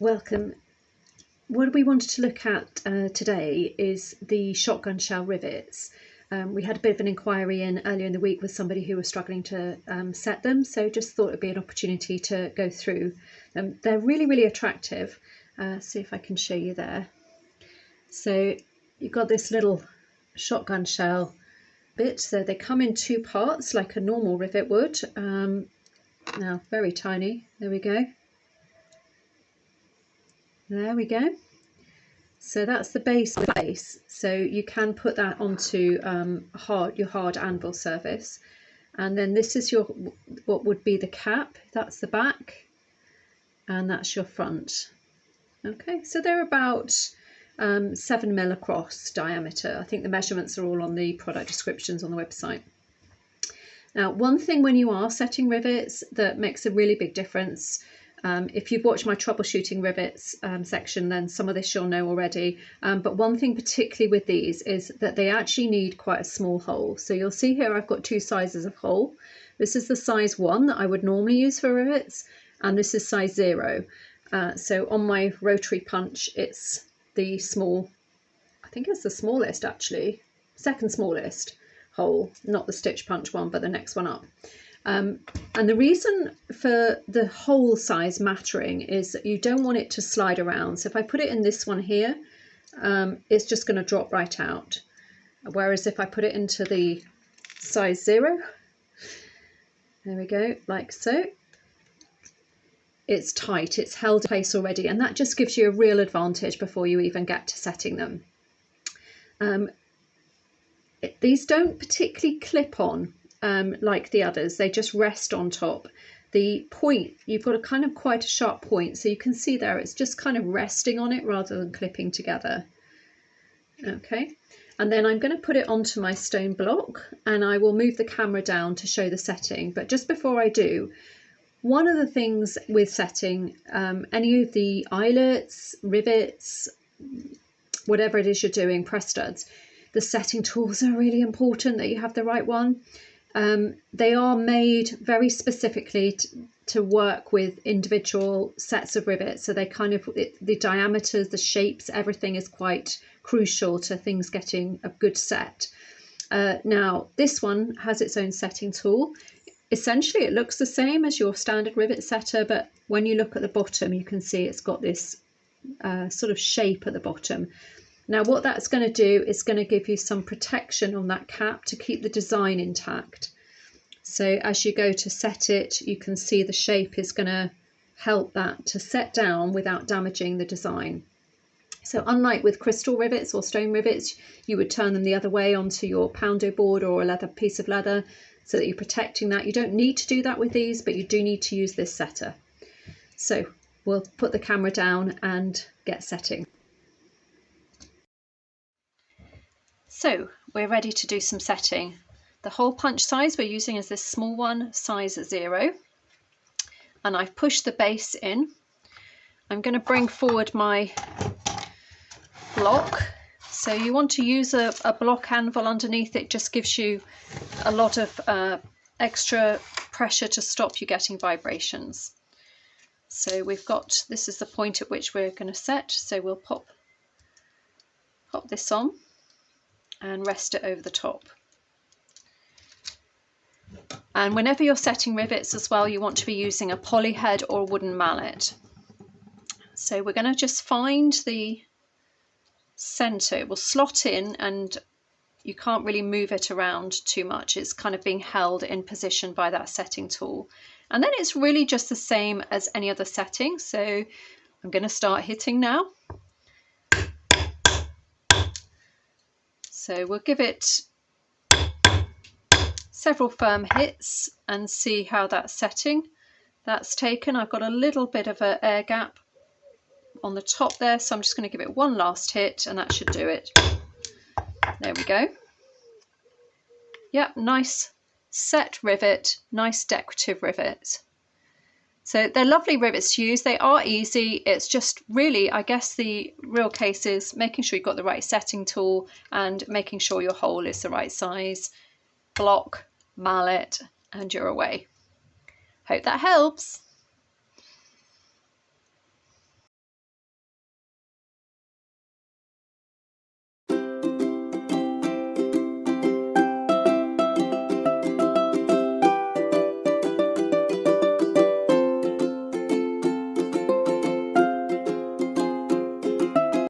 Welcome. What we wanted to look at today is the shotgun shell rivets. We had a bit of an inquiry in earlier in the week with somebody who was struggling to set them, so just thought it'd be an opportunity to go through them. They're really attractive. See if I can show you there. So you've got this little shotgun shell bit, so they come in two parts like a normal rivet would. Now very tiny, there we go. There we go. So that's the base. So you can put that onto your hard anvil surface, and then this is your what would be the cap. That's the back, and that's your front. Okay, so they're about 7mm across diameter. I think the measurements are all on the product descriptions on the website. Now, one thing when you are setting rivets that makes a really big difference. If you've watched my troubleshooting rivets section, then some of this you'll know already. But one thing particularly with these is that they actually need quite a small hole. So you'll see here I've got two sizes of hole. This is the size 1 that I would normally use for rivets, and this is size 0. So on my rotary punch, it's the small, I think it's the smallest actually, second smallest hole, not the stitch punch one, but the next one up. And the reason for the hole size mattering is that you don't want it to slide around. So if I put it in this one here, it's just going to drop right out. Whereas if I put it into the size 0, there we go, like so, it's tight, it's held in place already, and that just gives you a real advantage before you even get to setting them. These don't particularly clip on like the others, they just rest on top. The point, you've got a kind of quite a sharp point, so you can see there it's just kind of resting on it rather than clipping together. Okay, and then I'm going to put it onto my stone block, and I will move the camera down to show the setting. But just before I do, one of the things with setting any of the eyelets, rivets, whatever it is you're doing, press studs, the setting tools are really important that you have the right one. They are made very specifically to work with individual sets of rivets, so they kind of, the diameters, the shapes, everything is quite crucial to things getting a good set. Now this one has its own setting tool. Essentially it looks the same as your standard rivet setter, but when you look at the bottom you can see it's got this sort of shape at the bottom. Now what that's going to do is going to give you some protection on that cap to keep the design intact. So as you go to set it, you can see the shape is going to help that to set down without damaging the design. So unlike with crystal rivets or stone rivets, you would turn them the other way onto your poundo board or a leather piece of leather so that you're protecting that. You don't need to do that with these, but you do need to use this setter. So we'll put the camera down and get setting. So we're ready to do some setting. The hole punch size we're using is this small one, size 0. And I've pushed the base in. I'm going to bring forward my block. So you want to use a block anvil underneath. It just gives you a lot of extra pressure to stop you getting vibrations. So we've got, this is the point at which we're going to set. So we'll pop this on and rest it over the top. And whenever you're setting rivets as well, you want to be using a poly head or a wooden mallet. So we're going to just find the center. It will slot in and you can't really move it around too much. It's kind of being held in position by that setting tool. And then it's really just the same as any other setting. So I'm going to start hitting now. So we'll give it several firm hits and see how that setting that's taken. I've got a little bit of an air gap on the top there, so I'm just going to give it one last hit and that should do it. There we go. Yep, nice set rivet, nice decorative rivet. So they're lovely rivets to use. They are easy. It's just really, I guess the real case is making sure you've got the right setting tool and making sure your hole is the right size. Block, mallet, and you're away. Hope that helps.